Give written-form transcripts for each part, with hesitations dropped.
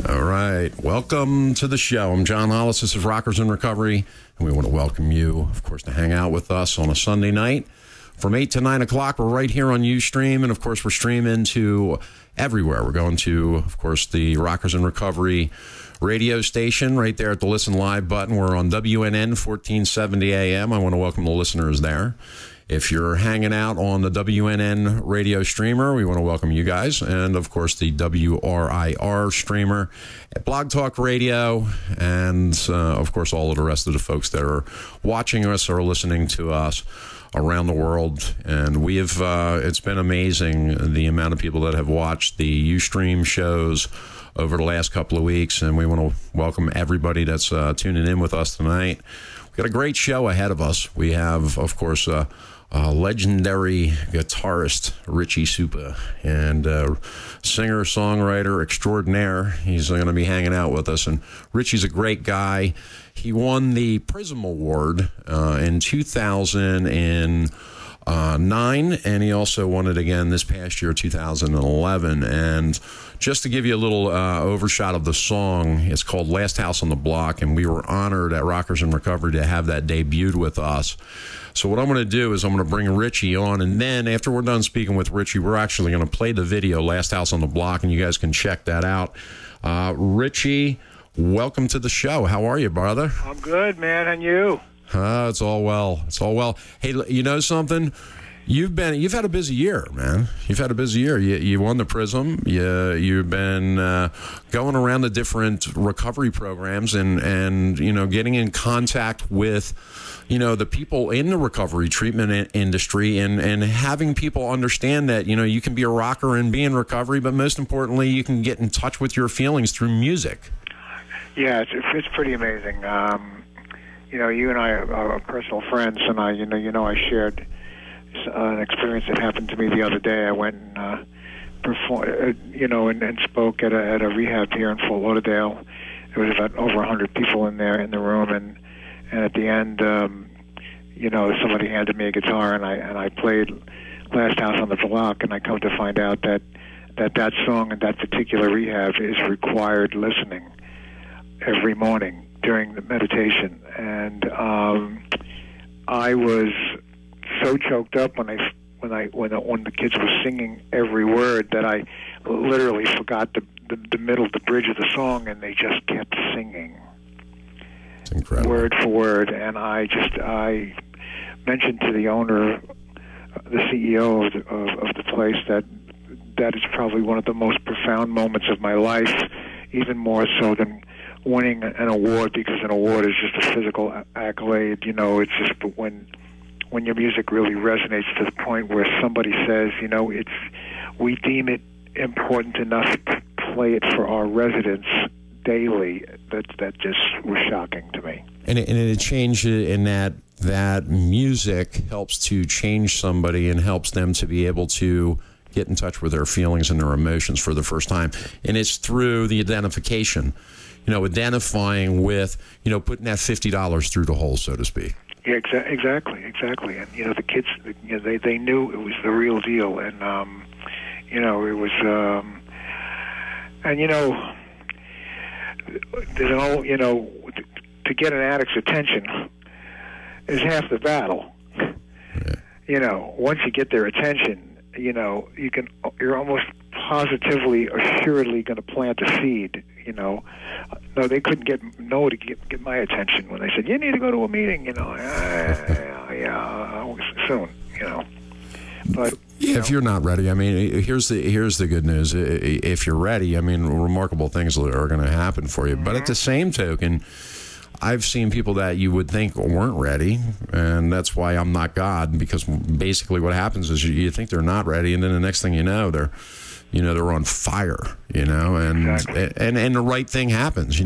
All right. Welcome to the show. I'm John Hollis. This is Rockers in Recovery, and we want to welcome you, of course, to hang out with us on a Sunday night. From 8 to 9 o'clock, we're right here on Ustream, and, of course, we're streaming to everywhere. We're going to, of course, the Rockers in Recovery radio station right there at the Listen Live button. We're on WNN 1470 AM. I want to welcome the listeners there. If you're hanging out on the WNN radio streamer, we want to welcome you guys. And, of course, the WRIR streamer at Blog Talk Radio. And, of course, all of the rest of the folks that are watching us or listening to us around the world. And we have, it's been amazing the amount of people that have watched the Ustream shows over the last couple of weeks. And we want to welcome everybody that's tuning in with us tonight. We've got a great show ahead of us. We have, of course, legendary guitarist Richie Supa and singer-songwriter extraordinaire. He's going to be hanging out with us, and Richie's a great guy. He won the Prism Award in 2009, and he also won it again this past year, 2011. And just to give you a little overshot of the song, it's called Last House on the Block, and we were honored at Rockers in Recovery to have that debuted with us. So what I'm going to do is I'm going to bring Richie on, and then after we're done speaking with Richie, we're actually going to play the video, Last House on the Block, and you guys can check that out. Richie, welcome to the show. How are you, brother? I'm good, man, and you? It's all well. It's all well. Hey, you know something? You've had a busy year, man. You've had a busy year. You won the Prism. You've been going around the different recovery programs and getting in contact with the people in the recovery treatment industry and having people understand that you can be a rocker and be in recovery, but most importantly, you can get in touch with your feelings through music. Yeah, it's pretty amazing. You and I are personal friends, and I shared an experience that happened to me the other day. I went and performed, and spoke at a rehab here in Fort Lauderdale. There was about over 100 people in there in the room, and at the end, somebody handed me a guitar, and I played Last House on the Block, and I come to find out that song and that particular rehab is required listening every morning during the meditation, and I was so choked up when the kids were singing every word that I literally forgot the bridge of the song, and they just kept singing. It's incredible. Word for word, and I mentioned to the owner, the CEO of the place, that is probably one of the most profound moments of my life, even more so than winning an award, because an award is just a physical accolade. It's just when your music really resonates to the point where somebody says, we deem it important enough to play it for our residents daily. That just was shocking to me. And it changed in that music helps to change somebody and helps them to be able to get in touch with their feelings and their emotions for the first time. And it's through the identification, identifying with, putting that $50 through the hole, so to speak. Yeah, exactly. And the kids, they knew it was the real deal, and it was, there's an old, to get an addict's attention is half the battle. Yeah. Once you get their attention, you're almost positively, assuredly going to plant a seed. No, they couldn't get my attention when they said, you need to go to a meeting, soon, But if you're not ready, here's the good news. If you're ready, remarkable things are going to happen for you. Mm-hmm. But at the same token, I've seen people that you would think weren't ready, and that's why I'm not God, because basically what happens is you think they're not ready, and then the next thing you know, they're on fire, and exactly. and the right thing happens,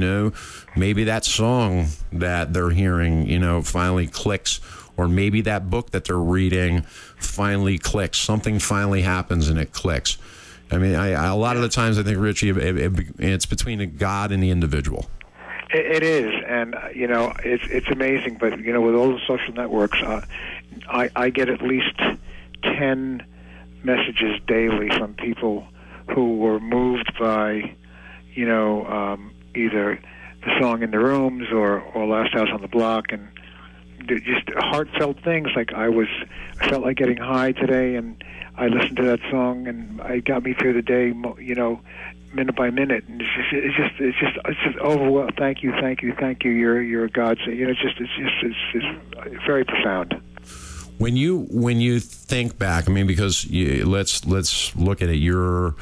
maybe that song that they're hearing, finally clicks, or maybe that book that they're reading finally clicks. Something finally happens and it clicks. A lot of the times I think, Richie, it's between God and the individual. It is, and it's amazing. But with all the social networks, I get at least 10 messages daily from people who were moved by either the song In the Rooms or Last House on the Block, and just heartfelt things. Like I felt like getting high today, and I listened to that song, and it got me through the day, minute by minute. And it's just overwhelming. Thank you. You're a god. It's very profound. When you think back, I mean, because let's look at it. Your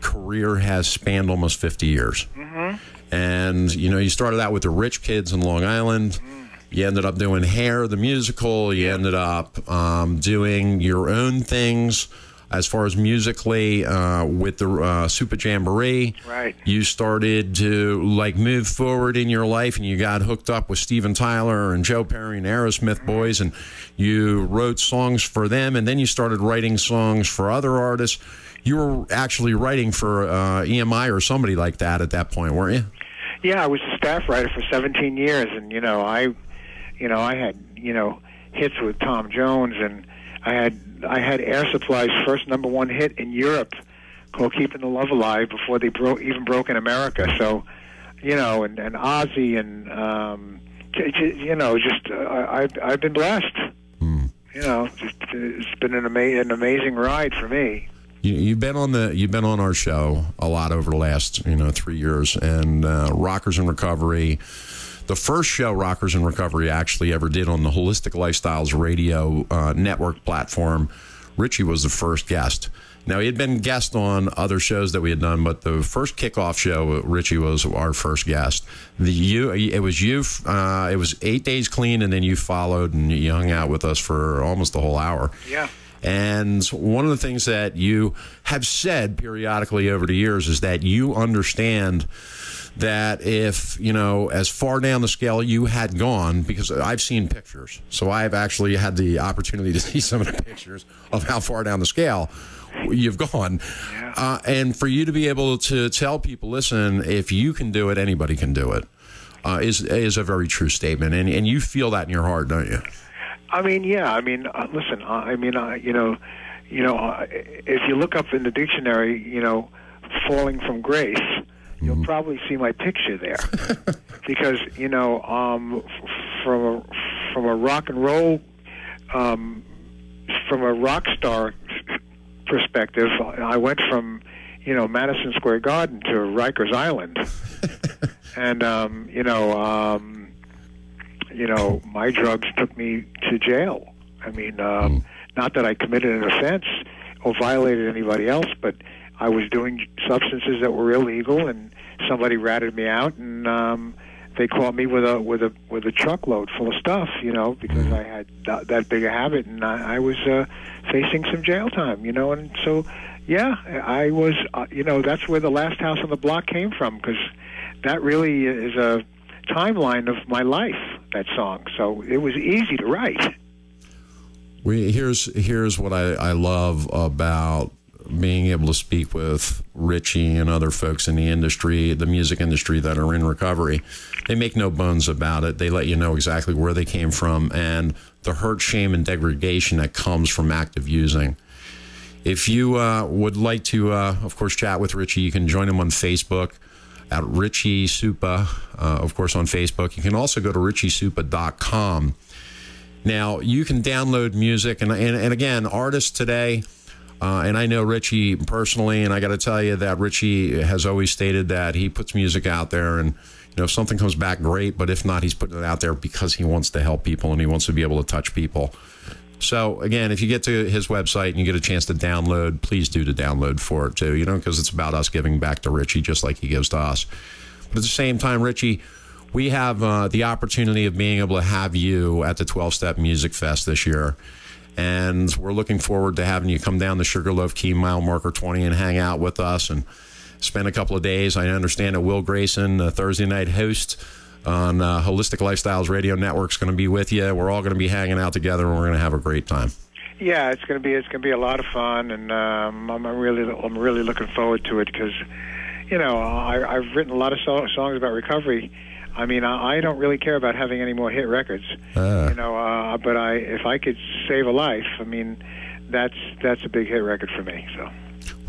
career has spanned almost 50 years. Mm-hmm. And, you started out with the Rich Kids in Long Island. You ended up doing Hair, the musical. You ended up doing your own things as far as musically with the Supa Jamboree. Right. You started to, move forward in your life, and you got hooked up with Steven Tyler and Joe Perry and Aerosmith boys, and you wrote songs for them, and then you started writing songs for other artists. You were actually writing for EMI or somebody like that at that point, weren't you? Yeah, I was a staff writer for 17 years, and I had hits with Tom Jones, and I had Air Supply's first #1 hit in Europe called "Keeping the Love Alive" before they even broke in America. So, and Ozzy, and I've been blessed. It's been an amazing ride for me. You've been on our show a lot over the last 3 years, and Rockers in Recovery. The first show Rockers in Recovery actually ever did on the Holistic Lifestyles Radio network platform, Richie was the first guest. Now, he had been guest on other shows that we had done, but the first kickoff show, Richie was our first guest. It was 8 days clean, and then you followed and you hung out with us for almost the whole hour. Yeah. And one of the things that you have said periodically over the years is that you understand that if, as far down the scale you had gone, because I've seen pictures, so I've actually had the opportunity to see some of the pictures of how far down the scale you've gone. Yeah. And for you to be able to tell people, listen, if you can do it, anybody can do it, is a very true statement. And you feel that in your heart, don't you? I mean, yeah. I mean, listen. If you look up in the dictionary, falling from grace, you'll probably see my picture there. Because from a rock and roll, from a rock star perspective, I went from Madison Square Garden to Rikers Island, and my drugs took me to jail. I mean, not that I committed an offense or violated anybody else, but I was doing substances that were illegal, and somebody ratted me out, and they caught me with a truckload full of stuff, because I had that big a habit, and I was facing some jail time, and so, yeah, I was, that's where the Last House on the Block came from, because that really is a timeline of my life, that song. So it was easy to write. Here's what I love about being able to speak with Richie and other folks in the industry, the music industry, that are in recovery. They make no bones about it. They let you know exactly where they came from and the hurt, shame, and degradation that comes from active using. If you would like to, of course, chat with Richie, you can join him on Facebook at Richie Supa, of course, on Facebook. You can also go to richiesupa.com. Now, you can download music, and again, artists today, and I know Richie personally, and I got to tell you that Richie has always stated that he puts music out there, and if something comes back, great, but if not, he's putting it out there because he wants to help people and he wants to be able to touch people. So, again, if you get to his website and you get a chance to download, please do the download for it, too, because it's about us giving back to Richie just like he gives to us. But at the same time, Richie, we have the opportunity of being able to have you at the 12-Step Music Fest this year. And we're looking forward to having you come down to Sugarloaf Key Mile Marker 20 and hang out with us and spend a couple of days. I understand that Will Grayson, the Thursday night host on Holistic Lifestyles Radio Network, is going to be with you. We're all going to be hanging out together, and we're going to have a great time. Yeah, it's going to be a lot of fun, and I'm really looking forward to it because, I've written a lot of songs about recovery. I mean, I don't really care about having any more hit records, but if I could save a life, I mean, that's a big hit record for me. So.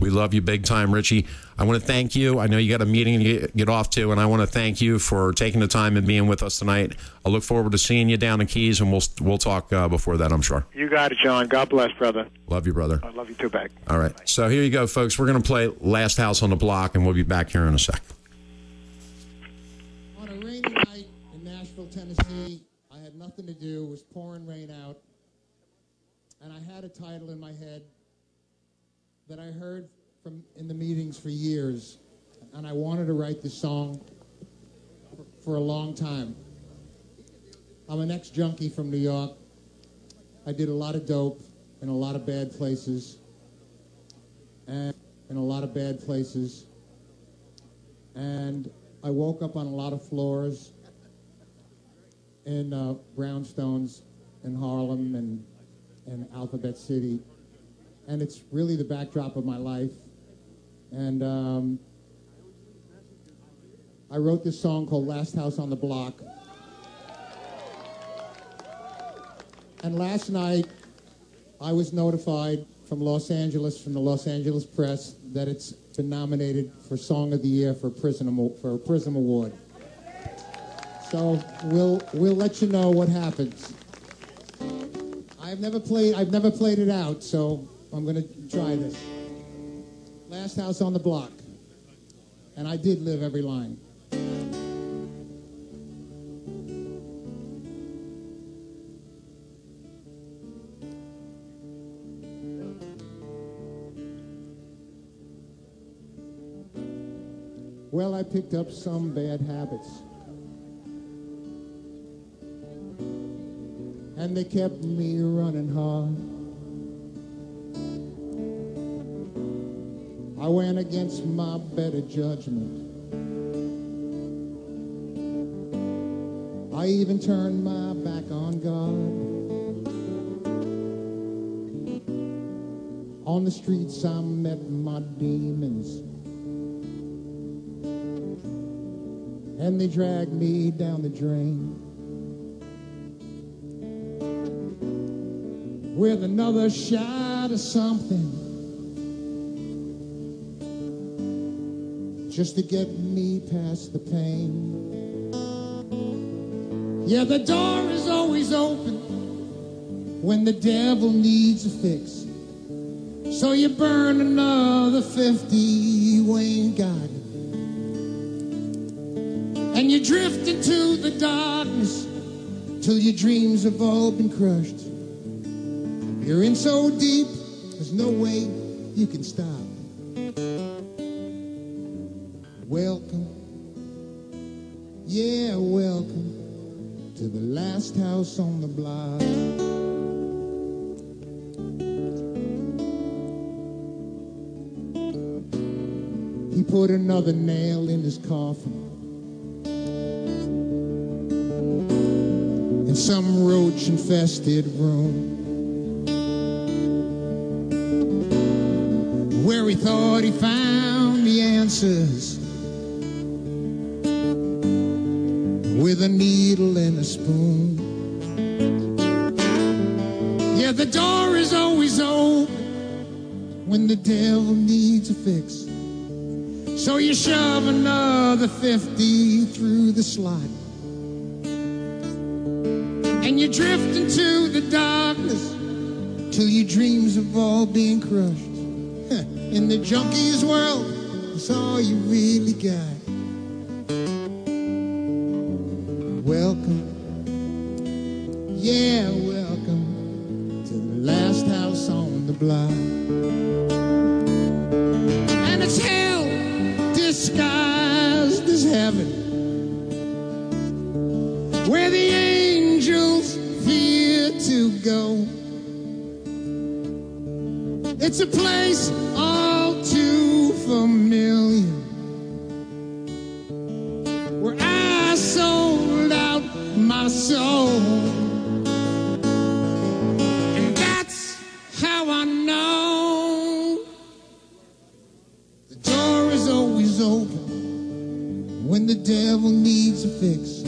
We love you big time, Richie. I want to thank you. I know you got a meeting to get off to, and I want to thank you for taking the time and being with us tonight. I look forward to seeing you down in Keys, and we'll talk before that, I'm sure. You got it, John. God bless, brother. Love you, brother. I love you too, back. All right. Bye. So here you go, folks. We're going to play Last House on the Block, and we'll be back here in a sec. On a rainy night in Nashville, Tennessee, I had nothing to do. It was pouring rain out. And I had a title in my head that I heard from in the meetings for years. And I wanted to write this song for a long time. I'm an ex-junkie from New York. I did a lot of dope in a lot of bad places. And I woke up on a lot of floors in brownstones in Harlem and Alphabet City. And it's really the backdrop of my life. And I wrote this song called Last House on the Block. And last night, I was notified from the Los Angeles Press, that it's been nominated for Song of the Year for a Prism Award. So we'll let you know what happens. I've never played it out, so I'm going to try this. Last House on the Block. And I did live every line. Well, I picked up some bad habits. And they kept me running hard. I went against my better judgment. I even turned my back on God. On the streets I met my demons, and they dragged me down the drain with another shot of something just to get me past the pain. Yeah, the door is always open when the devil needs a fix. So you burn another 50, you ain't got it. And you drift into the darkness till your dreams have all been crushed. You're in so deep, there's no way you can stop. Welcome, yeah, welcome to the last house on the block. He put another nail in his coffin in some roach-infested room where he thought he found the answers with a needle and a spoon. Yeah, the door is always open when the devil needs a fix. So you shove another 50 through the slot, and you drift into the darkness till your dreams have all been crushed. In the junkie's world, that's all you really got. Welcome, yeah, welcome to the last house on the block. And it's hell disguised as heaven, where the angels fear to go. It's a place all too familiar, where I sold out my soul. And that's how I know the door is always open when the devil needs a fix.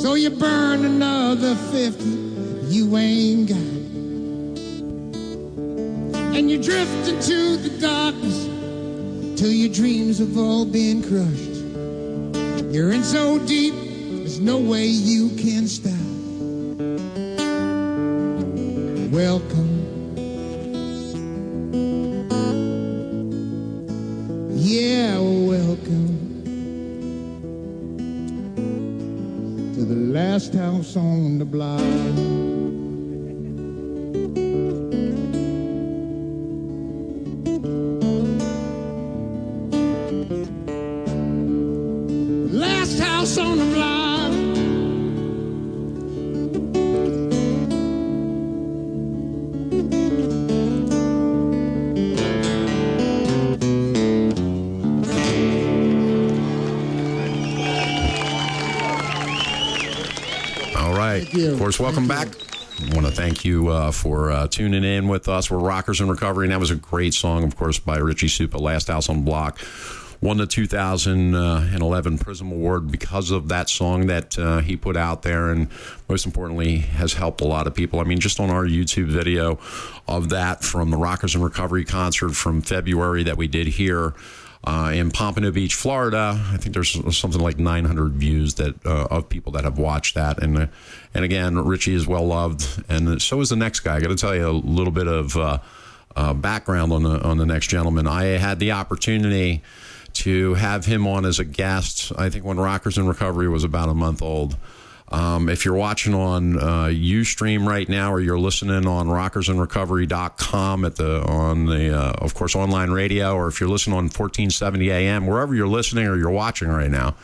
So you burn another 50, you ain't got it. and you drift into the darkness till your dreams have all been crushed. You're in so deep, there's no way you can stop. Welcome. Yeah, welcome to the last house on the block. Last house on the block. Of course, welcome back. I want to thank you for tuning in with us. We're Rockers in Recovery, and that was a great song, of course, by Richie Supa, Last House on the Block. Won the 2011 Prism Award because of that song that he put out there, and most importantly, has helped a lot of people. I mean, just on our YouTube video of that from the Rockers in Recovery concert from February that we did here in Pompano Beach, Florida. I think there's something like 900 views that of people that have watched that. And again, Richie is well loved, and so is the next guy. I got to tell you a little bit of background on the next gentleman. I had the opportunity to have him on as a guest, I think when Rockers in Recovery was about a month old. If you're watching on Ustream right now, or you're listening on rockersinrecovery.com of course, online radio, or if you're listening on 1470 AM, wherever you're listening or you're watching right now,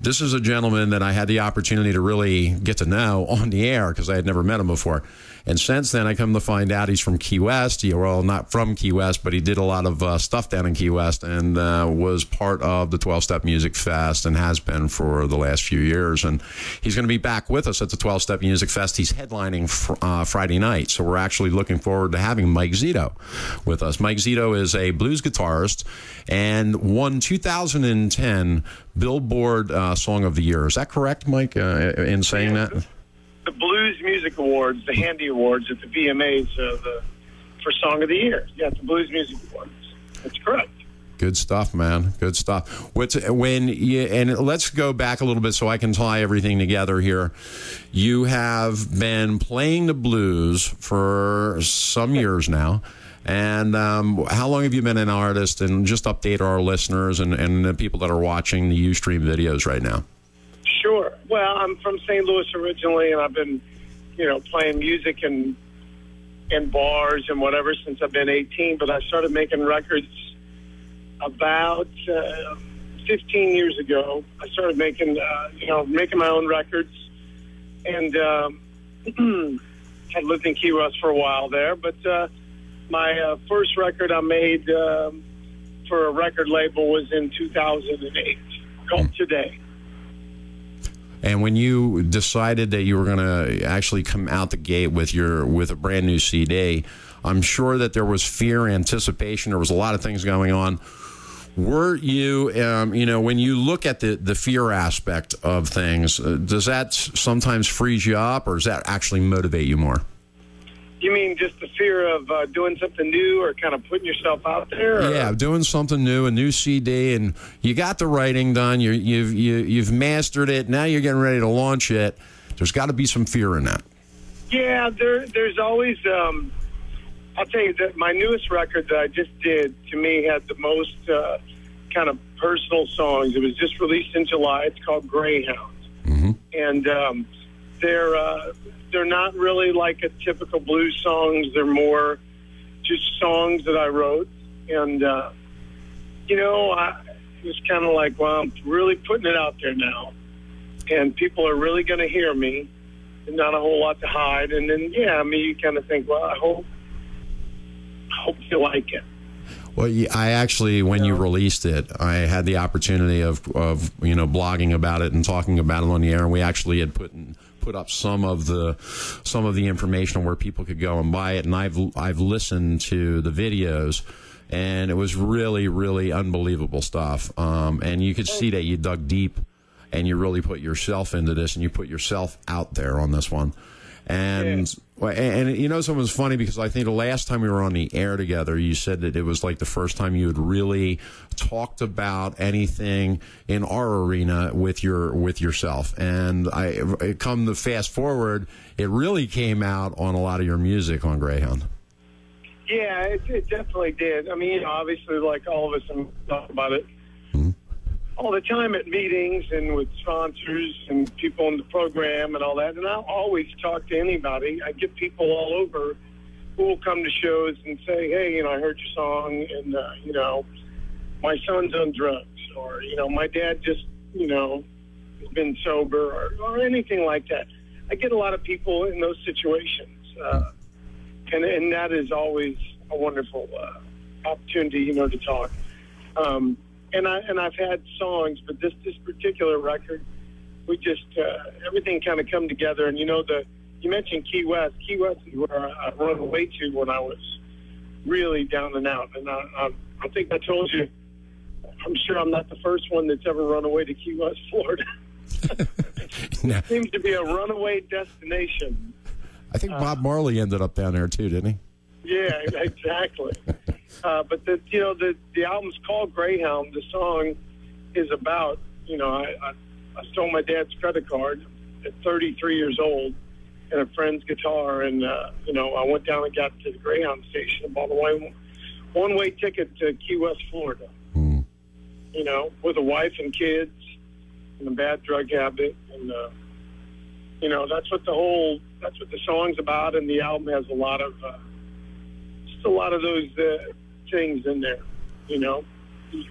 this is a gentleman that I had the opportunity to really get to know on the air because I had never met him before. And since then, I come to find out he's from Key West. Well, not from Key West, but he did a lot of stuff down in Key West and was part of the 12-Step Music Fest and has been for the last few years. And he's going to be back with us at the 12-Step Music Fest. He's headlining Friday night, so we're actually looking forward to having Mike Zito with us. Mike Zito is a blues guitarist and won 2010 Billboard Song of the Year. Is that correct, Mike, in saying that? The Blues Music Awards, the Handy Awards at the VMAs for Song of the Year. Yeah, the Blues Music Awards. That's correct. Good stuff, man. Good stuff. And let's go back a little bit so I can tie everything together here. You have been playing the blues for some years now. And how long have you been an artist? And just update our listeners and the people that are watching the Ustream videos right now. Sure. Well, I'm from St. Louis originally, and I've been, playing music in bars and whatever since I've been 18. But I started making records about 15 years ago. I started making my own records, and had lived in Key West for a while there. But my first record I made for a record label was in 2008, called Today. And when you decided that you were going to actually come out the gate with a brand new CD, I'm sure that there was fear, anticipation. There was a lot of things going on. Were you, when you look at the fear aspect of things, does that sometimes freeze you up, or does that actually motivate you more? You mean just the fear of doing something new or kind of putting yourself out there? Or? Yeah, doing something new, a new CD, and you got the writing done. You've mastered it. Now you're getting ready to launch it. There's got to be some fear in that. Yeah, there's always. I'll tell you that my newest record that I just did, to me, had the most kind of personal songs. It was just released in July. It's called Greyhound, and they're not really like a typical blues songs. They're more just songs that I wrote. And, I was kind of like, well, I'm really putting it out there now. And people are really going to hear me. There's not a whole lot to hide. And then, you kind of think, well, I hope you like it. Well, I actually, when you released it, I had the opportunity of blogging about it and talking about it on the air. And we actually had put up some of the information on where people could go and buy it, and I've listened to the videos, and it was really, really unbelievable stuff. And you could see that you dug deep, and you really put yourself into this, and you put yourself out there on this one. And Well, and you know, something was funny because I think the last time we were on the air together, you said that it was like the first time you had really talked about anything in our arena with yourself. And come to fast forward, it really came out on a lot of your music on Greyhound. Yeah, it definitely did. I mean, obviously, like all of us, and talk about it all the time at meetings and with sponsors and people in the program and all that. And I'll always talk to anybody. I get people all over who will come to shows and say, hey, I heard your song, and, my son's on drugs, or, my dad just, has been sober, or anything like that. I get a lot of people in those situations. And that is always a wonderful opportunity, to talk. And I've had songs, but this particular record, we just everything kind of come together. And you mentioned Key West. Key West is where I run away to when I was really down and out. And I think I told you, I'm sure I'm not the first one that's ever run away to Key West, Florida. It seems to be a runaway destination. I think Bob Marley ended up down there too, didn't he? Yeah, exactly. But the album's called Greyhound. The song is about, I stole my dad's credit card at 33 years old and a friend's guitar, and I went down and got to the Greyhound station and bought a one-way ticket to Key West, Florida. With a wife and kids and a bad drug habit, and that's what the song's about, and the album has a lot of those things in there, you can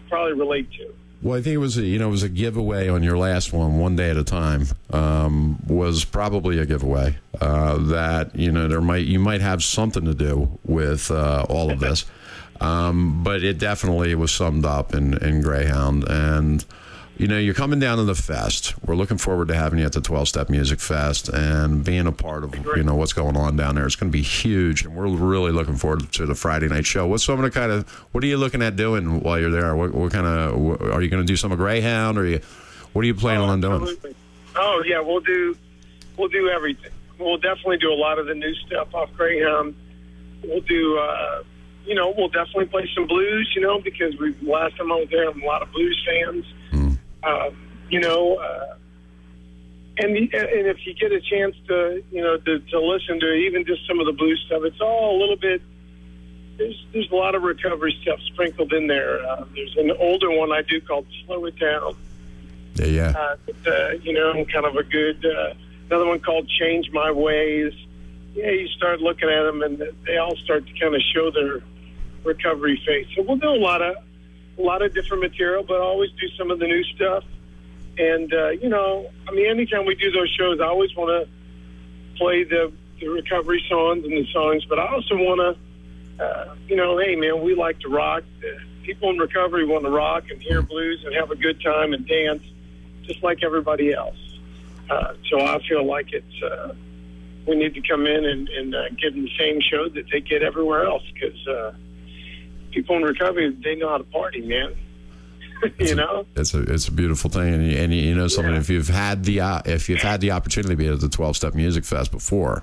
probably relate to. Well, I think it was a giveaway on your last one, One Day at a Time, was probably a giveaway that you might have something to do with all of this, but it definitely was summed up in Greyhound. And you're coming down to the fest. We're looking forward to having you at the 12-Step Music Fest and being a part of what's going on down there. It's going to be huge, and we're really looking forward to the Friday night show. What are you looking at doing while you're there? What kind of are you going to do some of Greyhound, or what are you planning on doing? Absolutely. Oh yeah, we'll do everything. We'll definitely do a lot of the new stuff off Greyhound. We'll do we'll definitely play some blues, because last time I was there, I'm a lot of blues fans. And if you get a chance to listen to even just some of the blues stuff, it's all a little bit. There's a lot of recovery stuff sprinkled in there. There's an older one I do called "Slow It Down." Yeah. Kind of a good. Another one called "Change My Ways." Yeah, you start looking at them, and they all start to kind of show their recovery phase. So we'll do a lot of different material, but always do some of the new stuff. And, anytime we do those shows, I always want to play the recovery songs and the songs, but I also want to, hey, man, we like to rock. People in recovery want to rock and hear blues and have a good time and dance just like everybody else. So I feel like we need to come in and give them the same show that they get everywhere else, because people in recovery, they know how to party, man. It's a beautiful thing, and something. Yeah. If you've had the opportunity to be at the 12-Step Music Fest before,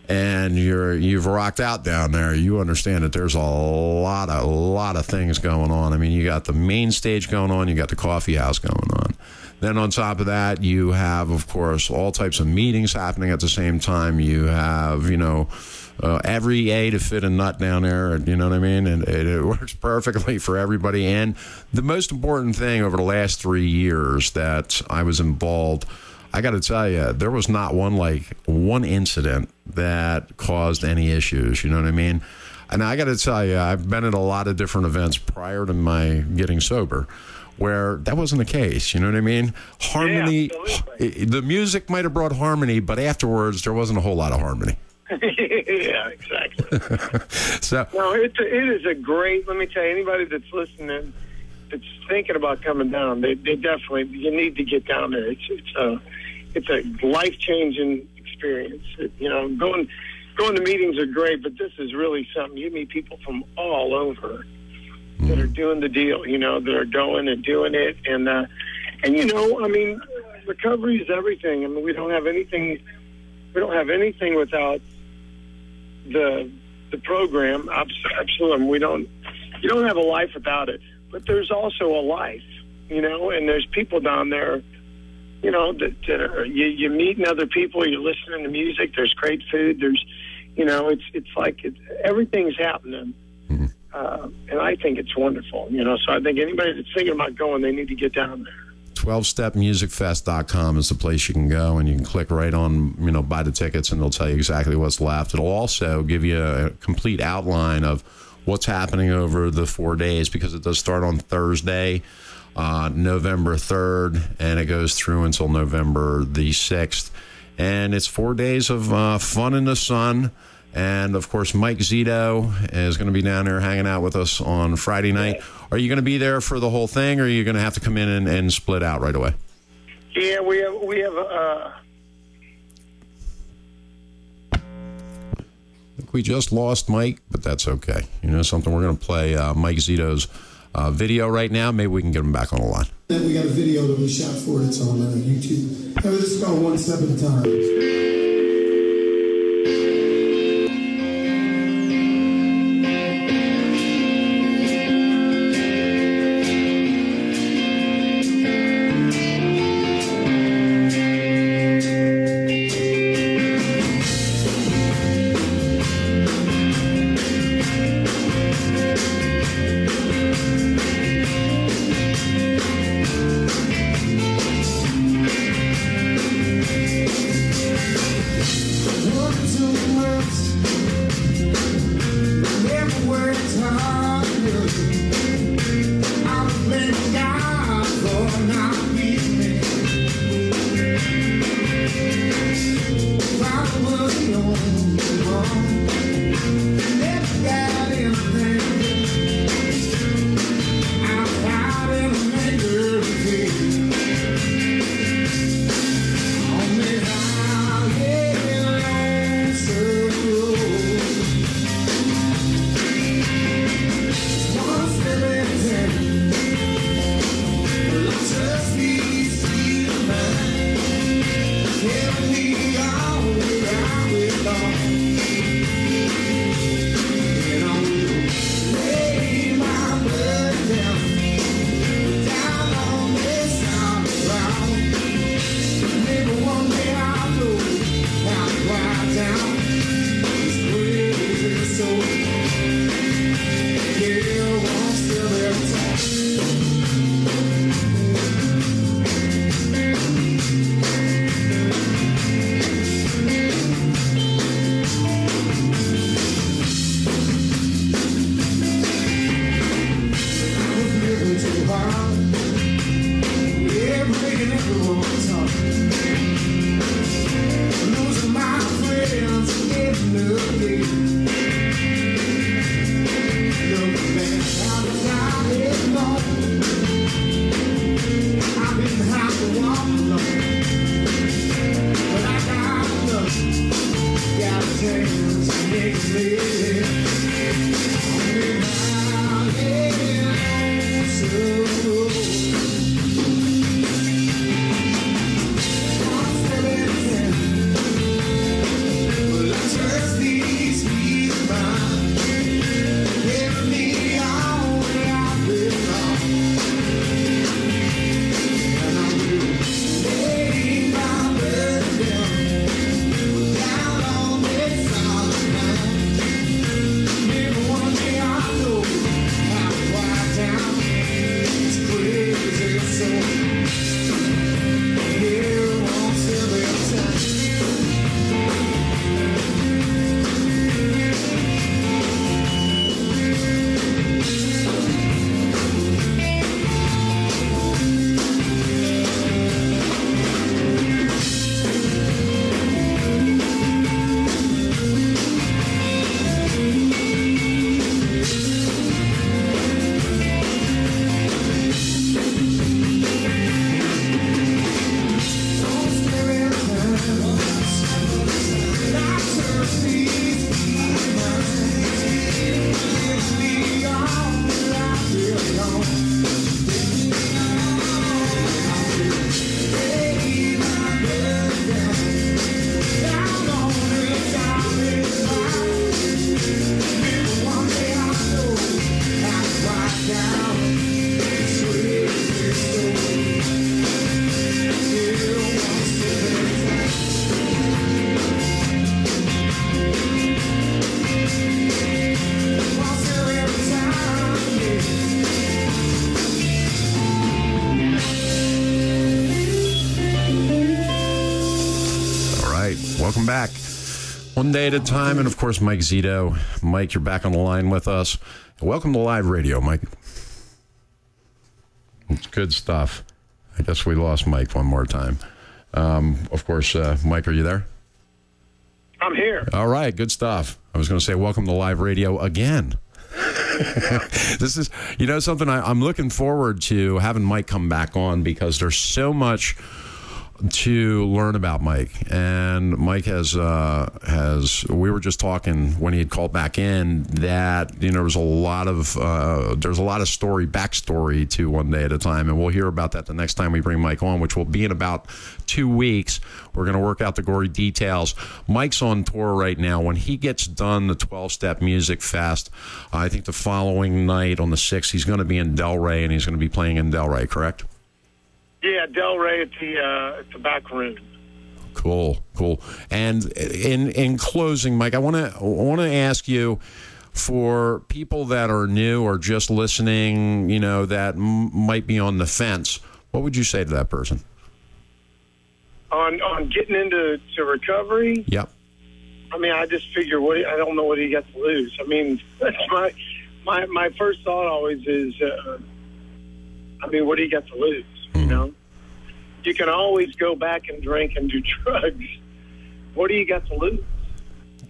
and you've rocked out down there, you understand that there's a lot of things going on. I mean, you got the main stage going on, you got the coffee house going on. Then on top of that, you have, of course, all types of meetings happening at the same time. You have, every A to fit a nut down there, you know what I mean? And it works perfectly for everybody. And the most important thing over the last 3 years that I was involved, I got to tell you, there was not one incident that caused any issues, you know what I mean? And I got to tell you, I've been at a lot of different events prior to my getting sober where that wasn't the case, you know what I mean? Harmony, the music might have brought harmony, but afterwards there wasn't a whole lot of harmony. Yeah, exactly. So no, it is a great. Let me tell you, anybody that's listening, that's thinking about coming down, they definitely, you need to get down there. It's a life-changing experience. Going to meetings are great, but this is really something. You meet people from all over that are doing the deal. That are going and doing it, and recovery is everything. I mean, we don't have anything without the program, absolutely. You don't have a life without it, but there's also a life, you know, and there's people down there, you know, that are, you're meeting other people, you're listening to music, there's great food, there's, you know, it's like everything's happening. Mm-hmm. And I think it's wonderful, you know, so I think anybody that's thinking about going, they need to get down there. 12stepmusicfest.com is the place you can go, and you can click right on, you know, buy the tickets, and they'll tell you exactly what's left. It'll also give you a complete outline of what's happening over the 4 days, because it does start on Thursday, November 3rd, and it goes through until November the 6th. And it's 4 days of fun in the sun. And, of course, Mike Zito is going to be down there hanging out with us on Friday night. Are you going to be there for the whole thing, or are you going to have to come in and split out right away? Yeah, we have I think we just lost Mike, but that's okay. You know something? We're going to play Mike Zito's video right now. Maybe we can get him back on the line. Then we got a video that we shot for it. It's on YouTube. This is called One Step at a Time. back. One day at a time, and of course, Mike Zito. Mike, you're back on the line with us. Welcome to live radio, Mike. It's good stuff. I guess we lost Mike one more time. Of course, Mike, are you there? I'm here. All right, good stuff. I was going to say welcome to live radio again. This is, something I'm looking forward to having Mike come back on because there's so much to learn about Mike. And Mike has we were just talking when he had called back in that, there's a lot of backstory to One Day at a Time. And we'll hear about that the next time we bring Mike on, which will be in about 2 weeks. We're going to work out the gory details. Mike's on tour right now. When he gets done the 12-Step Music Fest, I think the following night on the 6th, he's going to be in Delray, and he's going to be playing in Delray, correct? Yeah, Delray at the back room. Cool. And in closing, Mike, I want to ask you, for people that are new or just listening, that might be on the fence, what would you say to that person? On getting into recovery? Yep. I mean, I just figure, I don't know what he got to lose. I mean, that's my first thought always is, what do you got to lose? You can always go back and drink and do drugs. What do you got to lose?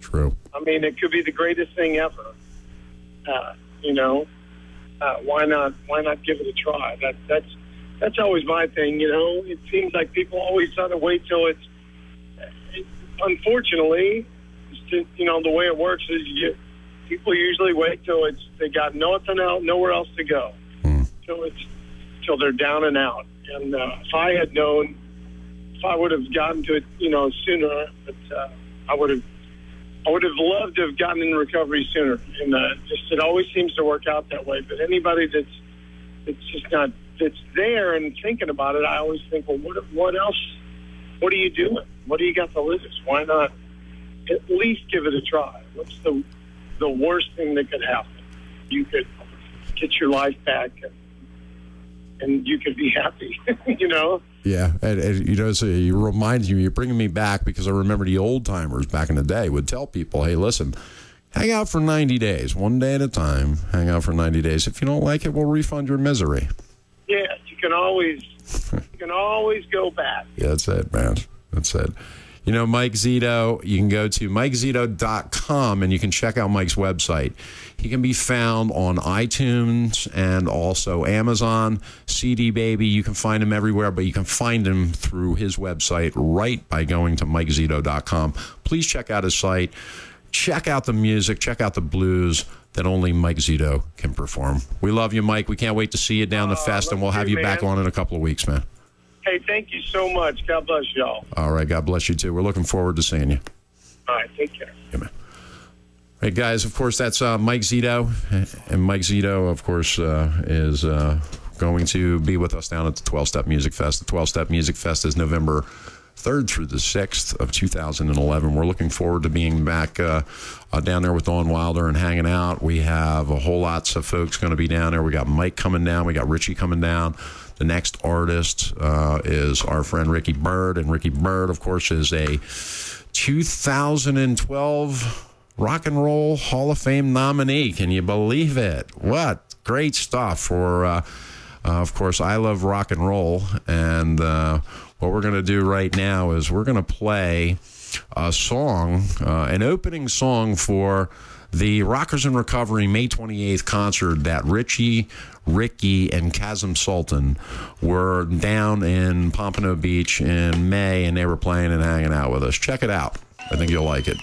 True. I mean, it could be the greatest thing ever. Why not give it a try? That's always my thing. It seems like people always try to wait till it's. Unfortunately, the way it works is people usually wait till they got nothing else, nowhere else to go. Till they're down and out. And if I had known, if I would have gotten to it, sooner, but I would have loved to have gotten in recovery sooner. And it always seems to work out that way. But anybody that's just not, that's there and thinking about it, I always think, well, what else? What are you doing? What do you got to lose? Why not at least give it a try? What's the worst thing that could happen? You could get your life back and you could be happy, Yeah, and so you remind me, you're bringing me back because I remember the old timers back in the day would tell people, hey, listen, hang out for 90 days, one day at a time, hang out for 90 days. If you don't like it, we'll refund your misery. Yeah, you can always go back. Yeah, that's it, man. That's it. Mike Zito, you can go to MikeZito.com and you can check out Mike's website. He can be found on iTunes and also Amazon, CD Baby. You can find him everywhere, but you can find him through his website right by going to MikeZito.com. Please check out his site. Check out the music. Check out the blues that only Mike Zito can perform. We love you, Mike. We can't wait to see you down the fest, and we'll have you back on in a couple of weeks, man. Hey, thank you so much. God bless y'all. All right, God bless you, too. We're looking forward to seeing you. All right, take care. Yeah, man. Hey, guys, of course, that's Mike Zito. And Mike Zito, of course, is going to be with us down at the 12-Step Music Fest. The 12-Step Music Fest is November 3rd through the 6th of 2011. We're looking forward to being back down there with Dawn Wilder and hanging out. We have a whole lots of folks going to be down there. We got Mike coming down. We got Richie coming down. The next artist is our friend Ricky Byrd, and Ricky Byrd, of course, is a 2012 Rock and Roll Hall of Fame nominee. Can you believe it? What great stuff for, of course, I Love Rock and Roll. And what we're going to do right now is we're going to play a song, an opening song for the Rockers in Recovery May 28th concert that Richie, Ricky, and Kazim Sultan were down in Pompano Beach in May, and they were playing and hanging out with us. Check it out. I think you'll like it.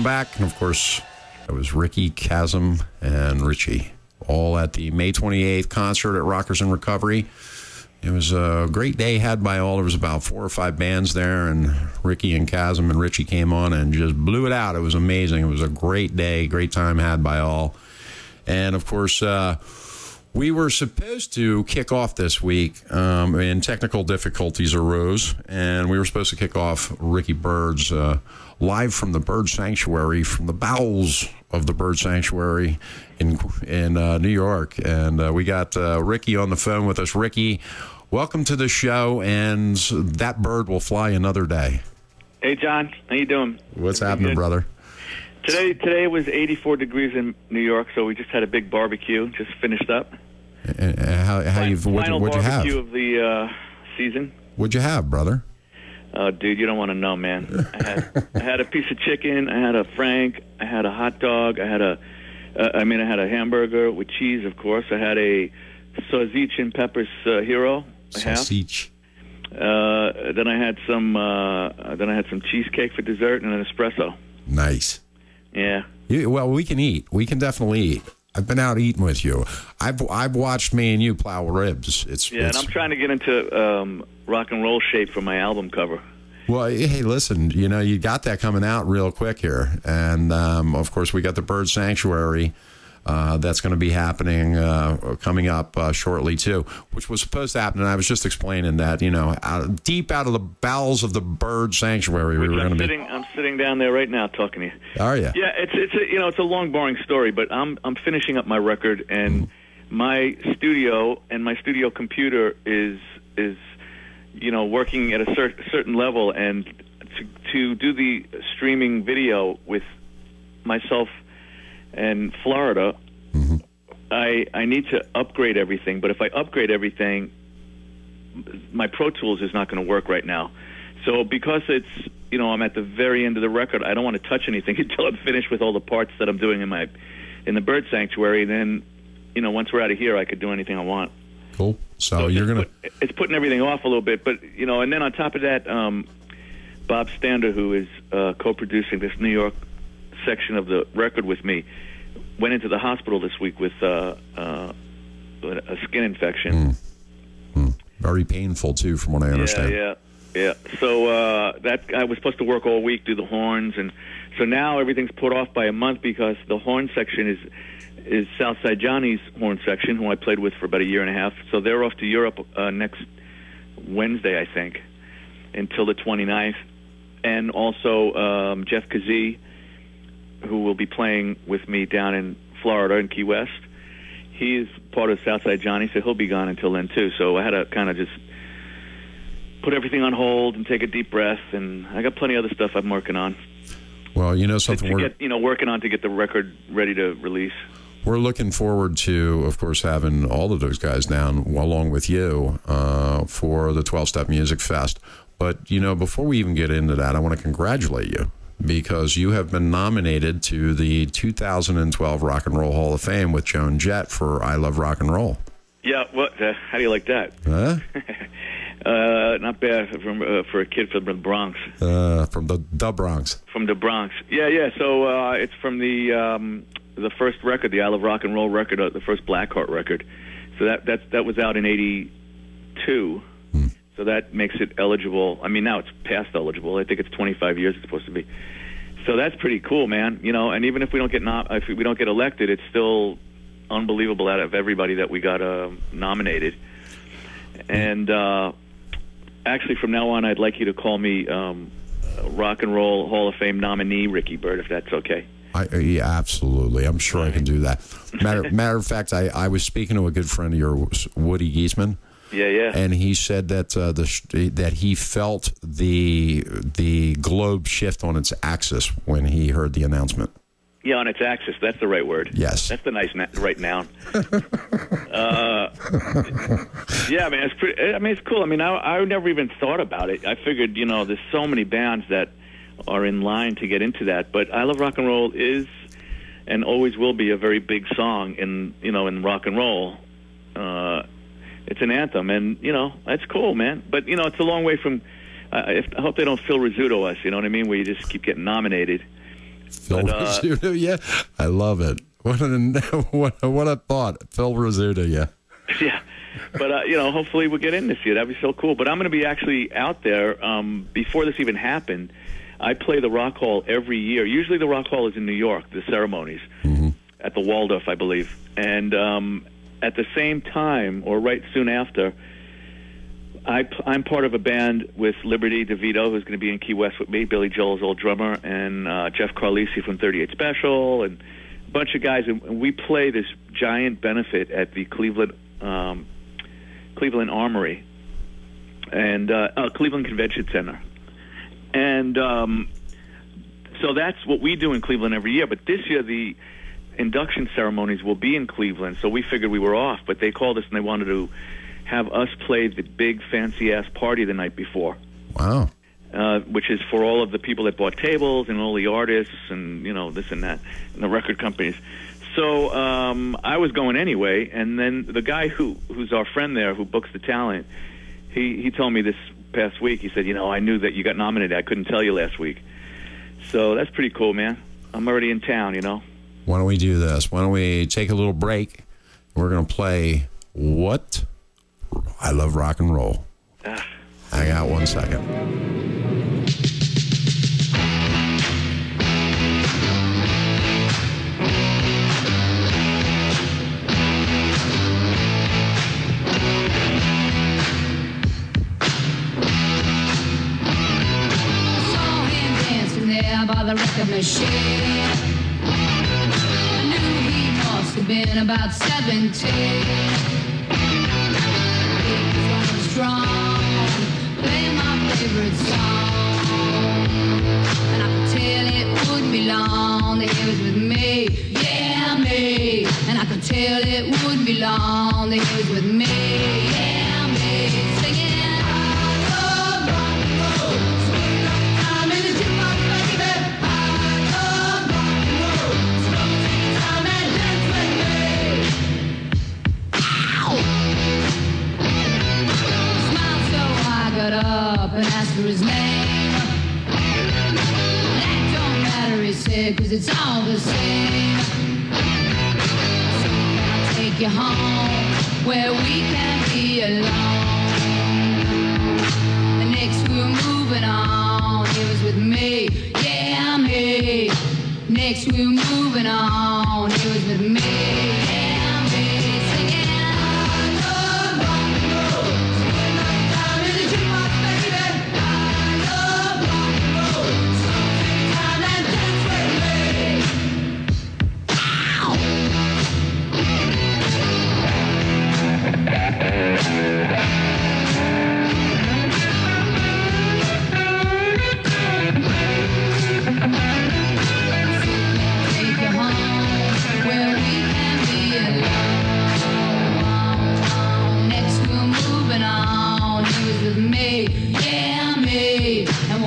welcome back. And, of course, it was Ricky, Chasm, and Richie, all at the May 28th concert at Rockers in Recovery. It was a great day had by all. There was about 4 or 5 bands there, and Ricky and Chasm and Richie came on and just blew it out. It was amazing. It was a great day, great time had by all. And, of course, we were supposed to kick off this week, and technical difficulties arose, and we were supposed to kick off Ricky Bird's live from the Bird Sanctuary, from the bowels of the Bird Sanctuary in New York. And we got Ricky on the phone with us. Ricky, welcome to the show, and that bird will fly another day. Hey, John. How you doing? What's happening, brother? Today was 84 degrees in New York, so we just had a big barbecue, just finished up. And what'd you have? Barbecue of the season. What'd you have, brother? Oh, dude, you don't want to know, man. I had a piece of chicken. I had a frank. I had a hot dog. I had a hamburger with cheese, of course. I had a sausage and peppers hero. Sausage. Then I had some cheesecake for dessert and an espresso. Nice. Yeah. Well, we can eat. We can definitely eat. I've been out eating with you. I've watched me and you plow ribs. And I'm trying to get into rock and roll shape for my album cover. Well, hey, listen, you got that coming out real quick here. And, of course, we got the Bird Sanctuary. That's going to be happening, coming up shortly, too, which was supposed to happen. And I was just explaining that, deep out of the bowels of the Bird Sanctuary, we were going to be. I'm sitting down there right now talking to you. Are you? Yeah, it's a long, boring story, but I'm finishing up my record, and my studio and my studio computer is working at a certain level, and to do the streaming video with myself and Florida, I need to upgrade everything. But if I upgrade everything, my Pro Tools is not going to work right now. So because it's, I'm at the very end of the record, I don't want to touch anything until I'm finished with all the parts that I'm doing in the Bird Sanctuary. Then, once we're out of here, I could do anything I want. Cool. So you're going to... It's putting everything off a little bit. But, and then on top of that, Bob Stander, who is co-producing this New York section of the record with me, went into the hospital this week with a skin infection. Very painful, too, from what I understand. Yeah. So I was supposed to work all week, do the horns, and so now everything's put off by a month because the horn section is Southside Johnny's horn section, who I played with for about a year and a half. So they're off to Europe next Wednesday, I think, until the 29th. And also Jeff Kazee, who will be playing with me down in Florida in Key West. He's part of Southside Johnny, so he'll be gone until then, too. So I had to kind of just put everything on hold and take a deep breath, and I got plenty of other stuff I'm working on. Well, something working on to get the record ready to release. We're looking forward to, of course, having all of those guys down along with you for the 12-Step Music Fest. But, before we even get into that, I want to congratulate you because you have been nominated to the 2012 Rock and Roll Hall of Fame with Joan Jett for I Love Rock and Roll. Yeah, how do you like that? Huh? Not bad for a kid from the Bronx. From the Bronx. From the Bronx. Yeah. So it's from the first record, the I Love Rock and Roll record, the first Blackheart record. So that was out in '82. So that makes it eligible. I mean, now it's past eligible. I think it's 25 years it's supposed to be. So that's pretty cool, man. And even if we don't get elected, it's still unbelievable out of everybody that we got nominated. And actually, from now on, I'd like you to call me Rock and Roll Hall of Fame nominee Ricky Bird, if that's okay. Yeah, absolutely. I'm sure I can do that. Matter of fact, I was speaking to a good friend of yours, Woody Giesman. Yeah. And he said that that he felt the globe shift on its axis when he heard the announcement. Yeah, on its axis. That's the right word. Yes. That's the nice right noun. Yeah, man, it's pretty. I mean, it's cool. I mean, I never even thought about it. I figured, there's so many bands that are in line to get into that. But I Love Rock and Roll is and always will be a very big song in rock and roll. It's an anthem, and that's cool, man. But it's a long way from. I hope they don't Phil Rizzuto us. You know what I mean? Where you just keep getting nominated, Phil Rizzuto, yeah. I love it. What a thought. Phil Rizzuto, yeah. Yeah. But, hopefully we'll get in this year. That'd be so cool. But I'm going to be actually out there before this even happened. I play the Rock Hall every year. Usually the Rock Hall is in New York, the ceremonies, at the Waldorf, I believe. And at the same time, or right soon after, I'm part of a band with Liberty DeVito, who's going to be in Key West with me, Billy Joel's old drummer, and Jeff Carlisi from 38 Special, and a bunch of guys. And we play this giant benefit at the Cleveland Armory and Cleveland Convention Center. And so that's what we do in Cleveland every year. But this year, the induction ceremonies will be in Cleveland, so we figured we were off. But they called us and they wanted to have us play the big fancy-ass party the night before. Wow. Which is for all of the people that bought tables and all the artists and, this and that, and the record companies. So I was going anyway, and then the guy who's our friend there who books the talent, he told me this past week, he said, I knew that you got nominated. I couldn't tell you last week. So that's pretty cool, man. I'm already in town, Why don't we do this? Why don't we take a little break? We're going to play What? I Love Rock and Roll. Hang out 1 second. By the record machine, I knew he must have been about 17. He was going strong, playing my favorite song, and I could tell it wouldn't be long that he was with me, yeah, me. And I could tell it wouldn't be long that he was with me, yeah, me. Singing. Up and asked for his name. That don't matter, he said, 'cause it's all the same. So I'll take you home where we can be alone. The next we were moving on, he was with me, yeah, me. Next we were moving on, he was with me, yeah, me. Singing.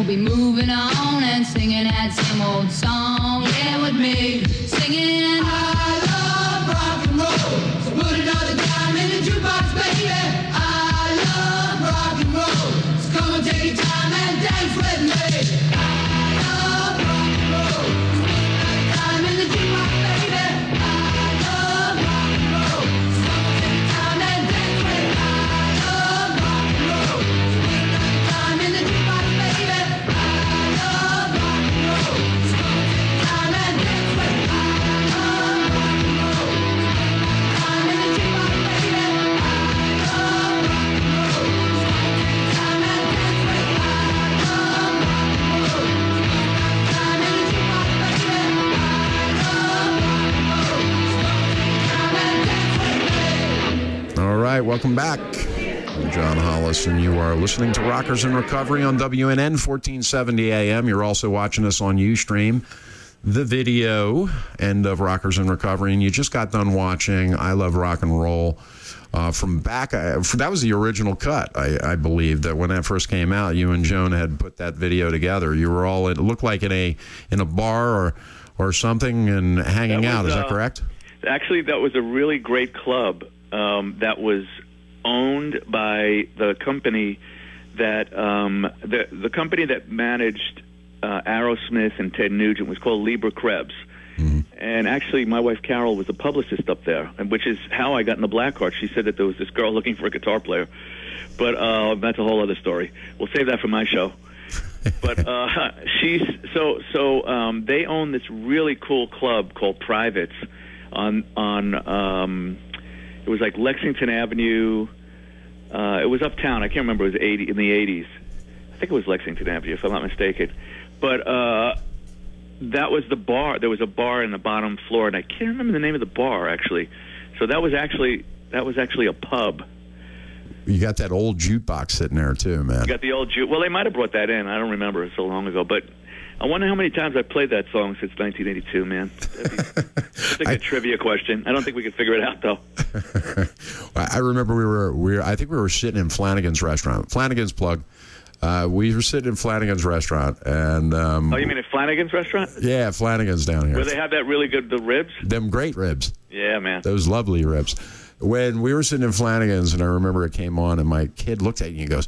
Be moving on and singing that same old song, yeah, with me, singing. I love rock and roll, so put another dime in the jukebox, baby. I love rock and roll, so come and take your time and dance with me. I love rock and roll, so put another dime in the jukebox, baby. I love rock and roll, so come and take your time and dance with me. I love rock and roll, so put another dime in the jukebox, baby. All right, welcome back. I'm John Hollis, and you are listening to Rockers in Recovery on WNN 1470 AM. You're also watching us on Ustream, the video end of Rockers in Recovery, and you just got done watching I Love Rock and Roll from back. That was the original cut, I believe, that when that first came out, you and Joan had put that video together. You were all, it looked like in a bar or something and hanging out. Is that correct? Actually, that was a really great club that was owned by the company that the company that managed Aerosmith and Ted Nugent. It was called Libra Krebs. And actually, my wife Carol was a publicist up there, and which is how I got in the Blackheart. She said that there was this girl looking for a guitar player, but that's a whole other story. We'll save that for my show. But they own this really cool club called Privates on it was like Lexington Avenue. It was uptown. I can't remember. It was in the 80s. I think it was Lexington Avenue, if I'm not mistaken. But that was the bar. There was a bar in the bottom floor, and I can't remember the name of the bar actually. So that was actually a pub. You got that old jukebox sitting there too, man. You got the old juke. Well, they might have brought that in. I don't remember. It's so long ago. But I wonder how many times I've played that song since 1982, man. That's a good trivia question. I don't think we could figure it out, though. I remember I think we were sitting in Flanagan's restaurant. Flanagan's plug. We were sitting in Flanagan's restaurant, and oh, you mean at Flanagan's restaurant? Yeah, Flanagan's down here. Where they have that really good the ribs? Them great ribs. Yeah, man. Those lovely ribs. When we were sitting in Flanagan's, and I remember it came on, and my kid looked at you and he goes,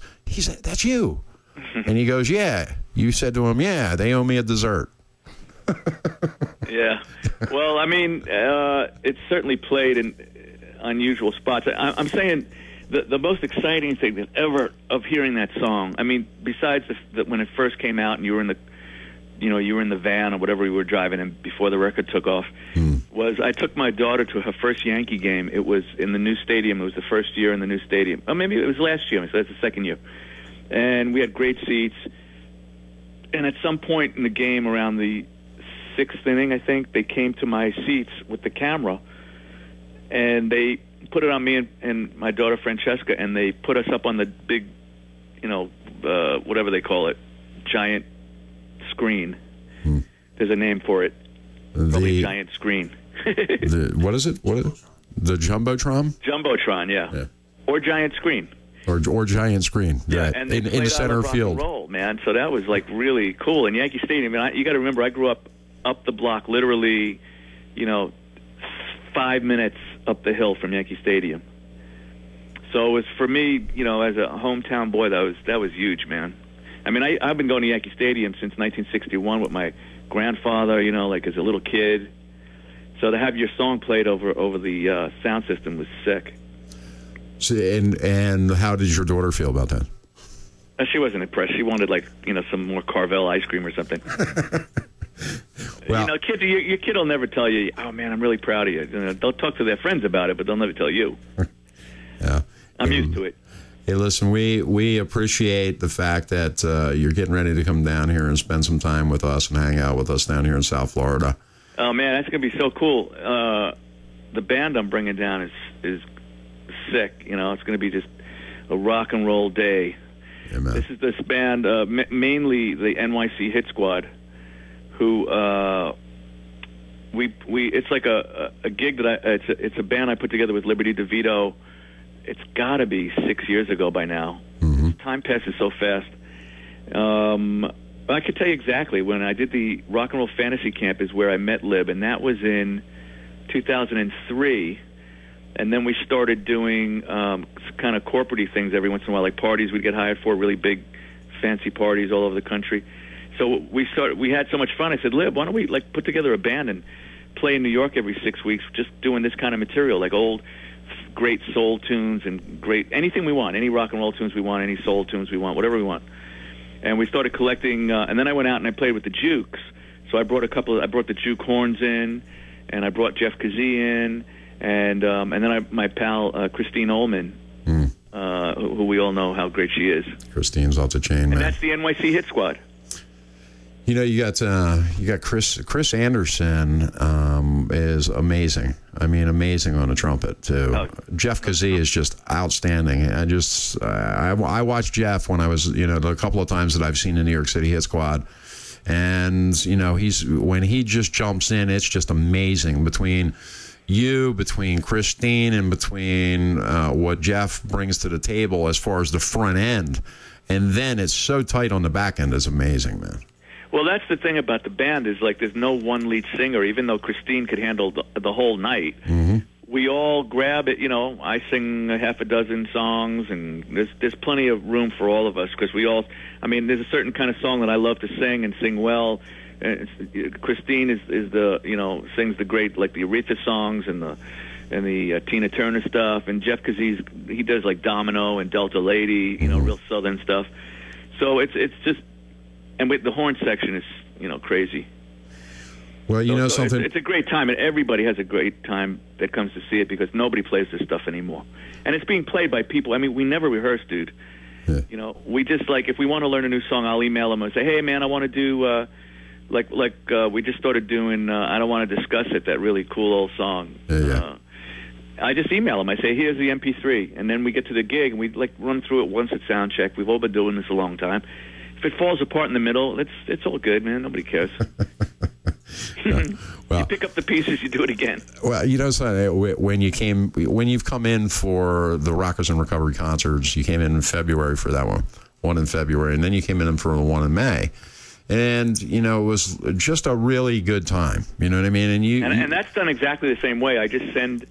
"That's you." And he goes, "Yeah." You said to him, "Yeah, they owe me a dessert." Yeah. Well, I mean, it's certainly played in unusual spots. I'm saying the most exciting thing that ever of hearing that song, I mean, besides when it first came out and you were in the van or whatever we were driving in before the record took off, was I took my daughter to her first Yankee game. It was in the new stadium. It was the first year in the new stadium. Oh, maybe it was last year, so that's the second year. And we had great seats. And at some point in the game, around the 6th inning, I think, they came to my seats with the camera, and they put it on me and my daughter Francesca, and they put us up on the big, whatever they call it, giant screen. There's a name for it. Probably giant screen. What is it? The Jumbotron? Jumbotron, yeah. Or giant screen. Or giant screen. Yeah, and in the center field. Rock and roll, man. So that was like really cool. And Yankee Stadium, you got to remember, I grew up the block, literally, 5 minutes up the hill from Yankee Stadium. So it was, for me, as a hometown boy, that was huge, man. I mean, I've been going to Yankee Stadium since 1961 with my grandfather, like as a little kid. So to have your song played over the sound system was sick. So, and how did your daughter feel about that? She wasn't impressed. She wanted some more Carvel ice cream or something. Well, kids, your kid will never tell you, "Oh man, I'm really proud of you." They'll talk to their friends about it, but they'll never tell you. Yeah, I'm used to it. Hey, listen, we appreciate the fact that you're getting ready to come down here and spend some time with us and hang out with us down here in South Florida. Oh man, that's gonna be so cool. The band I'm bringing down is sick. It's gonna be just a rock and roll day. Yeah, man. This is this band, mainly the NYC Hit Squad, who it's like a gig that it's a band I put together with Liberty DeVito. It's got to be 6 years ago by now. Time passes so fast. I could tell you exactly when I did the Rock and Roll Fantasy Camp is where I met Lib, and that was in 2003. And then we started doing kind of corporate-y things every once in a while, like parties we'd get hired for, really big, fancy parties all over the country. So we had so much fun. I said, Lib, why don't we put together a band and play in New York every 6 weeks, just doing this kind of material, like old, great soul tunes and great anything we want, any rock and roll tunes we want, any soul tunes we want, whatever we want. And we started collecting, and then I went out and I played with the Jukes. So I brought the Juke horns in, and I brought Jeff Kazee in, and then my pal Christine Ullman, who we all know how great she is. Christine's off the chain, man. And that's the NYC Hit Squad. You got Chris Anderson is amazing. I mean, amazing on the trumpet too. Oh. Jeff Kazee is just outstanding. I watched Jeff when I was the couple of times that I've seen the New York City Hit Squad, and when he just jumps in, it's just amazing between Christine and between what Jeff brings to the table as far as the front end, and then it's so tight on the back end. It's amazing, man. Well, that's the thing about the band is there's no one lead singer. Even though Christine could handle the whole night, we all grab it. You know, I sing a half a dozen songs, and there's plenty of room for all of us because we all. I mean, there's a certain kind of song that I love to sing and sing well. Christine is the sings the great like the Aretha songs and the Tina Turner stuff, and Jeff because he does like Domino and Delta Lady, real Southern stuff. So it's just, and with the horn section is crazy. Well, something. It's a great time, and everybody has a great time that comes to see it because nobody plays this stuff anymore, and it's being played by people. I mean, we never rehearse, dude. Yeah. We just like if we want to learn a new song, I'll email them and say, hey man, I want to do. We just started doing I Don't Want to Discuss It, that really cool old song. Yeah. I just email them. I say, here's the MP3. And then we get to the gig, and we run through it once at sound check. We've all been doing this a long time. If it falls apart in the middle, it's all good, man. Nobody cares. Well, you pick up the pieces, you do it again. Well, when you've come in for the Rockers in Recovery concerts, you came in February for that one in February, and then you came in for the one in May. And, it was just a really good time. You know what I mean? And that's done exactly the same way. I just send,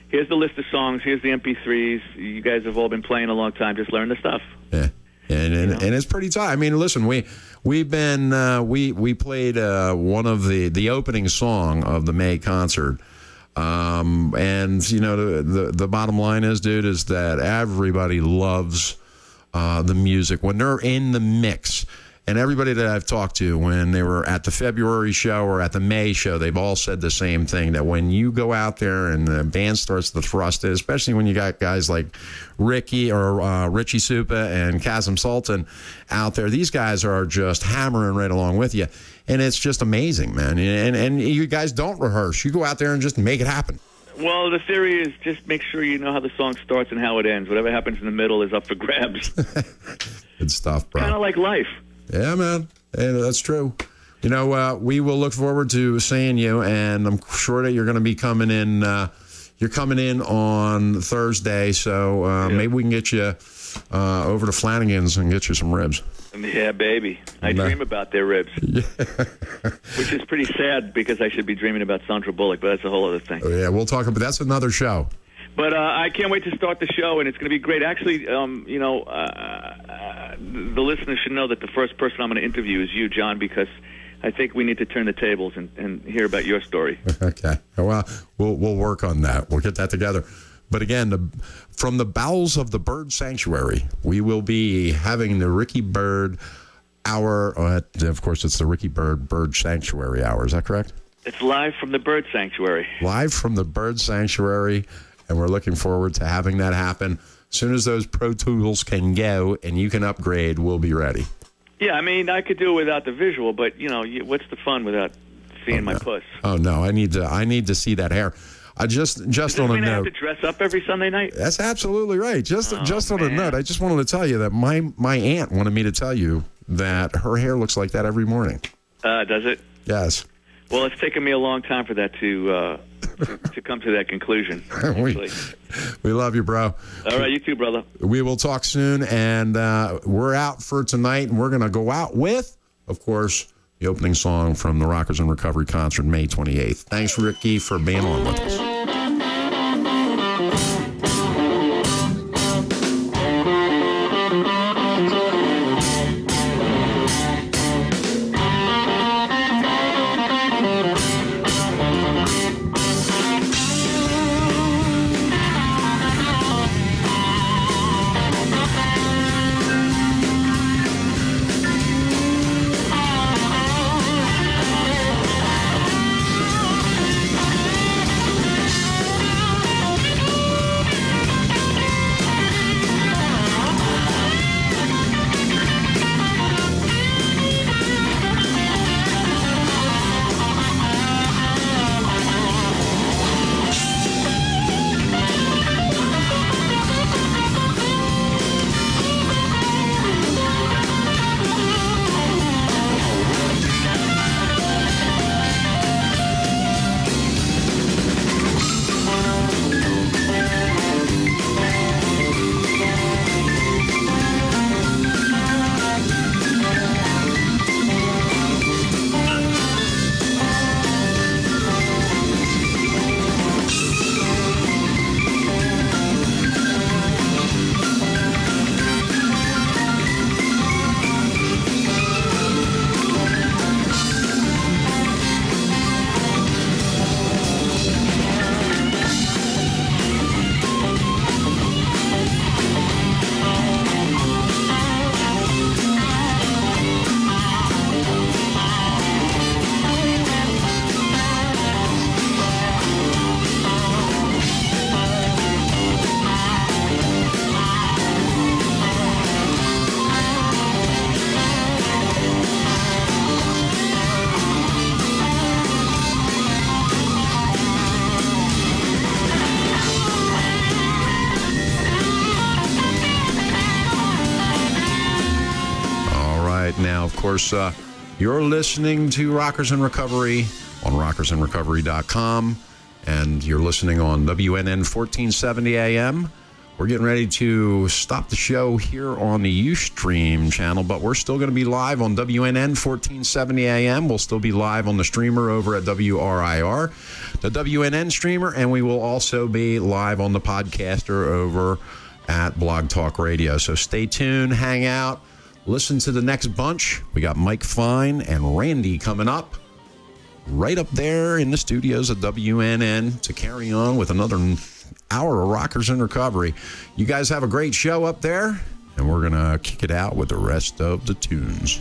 here's the list of songs, here's the MP3s. You guys have all been playing a long time. Just learn the stuff. Yeah. And it's pretty tight. I mean, listen, we played one of the opening song of the May concert. And, the bottom line is, dude, is that everybody loves the music when they're in the mix. And everybody that I've talked to when they were at the February show or at the May show, they've all said the same thing, that when you go out there and the band starts to thrust it, especially when you got guys like Richie Supa and Kazim Sultan out there, these guys are just hammering right along with you. And it's just amazing, man. And you guys don't rehearse. You go out there and just make it happen. Well, the theory is just make sure you know how the song starts and how it ends. Whatever happens in the middle is up for grabs. Good stuff, bro. Kind of like life. Yeah, man. Hey, that's true. We will look forward to seeing you, and I'm sure that you're going to be coming in. You're coming in on Thursday, so maybe we can get you over to Flanagan's and get you some ribs. Yeah, baby. I dream about their ribs, which is pretty sad because I should be dreaming about Sandra Bullock, but that's a whole other thing. Oh, yeah, we'll talk about that's another show. But I can't wait to start the show, and it's going to be great. Actually, the listeners should know that the first person I'm going to interview is you, John, because I think we need to turn the tables and hear about your story. Okay. Well, we'll work on that. We'll get that together. But again, from the bowels of the Bird Sanctuary, we will be having the Ricky Bird Hour. Of course, it's the Ricky Bird Sanctuary Hour. Is that correct? It's live from the Bird Sanctuary. Live from the Bird Sanctuary. And we're looking forward to having that happen. As soon as those Pro Tools can go and you can upgrade, we'll be ready. Yeah, I mean, I could do it without the visual, but, what's the fun without seeing my puss? Oh, no, I need to see that hair. Just on a note. I have to dress up every Sunday night? That's absolutely right. Just on a note, I just wanted to tell you that my aunt wanted me to tell you that her hair looks like that every morning. Does it? Yes. Well, it's taken me a long time for that to come to that conclusion. We love you, bro. All right, you too, brother. We will talk soon, and we're out for tonight, and we're going to go out with, of course, the opening song from the Rockers in Recovery concert, May 28th. Thanks, Ricky, for being on with us. course, you're listening to Rockers in Recovery on rockersandrecovery.com, and you're listening on WNN 1470 AM. We're getting ready to stop the show here on the Ustream channel, but we're still going to be live on WNN 1470 AM. We'll still be live on the streamer over at WRIR, the WNN streamer, and we will also be live on the podcaster over at Blog Talk Radio. So stay tuned, hang out, listen to the next bunch. We got Mike Fine and Randy coming up right up there in the studios at WNN to carry on with another hour of Rockers in Recovery. You guys have a great show up there, and we're going to kick it out with the rest of the tunes.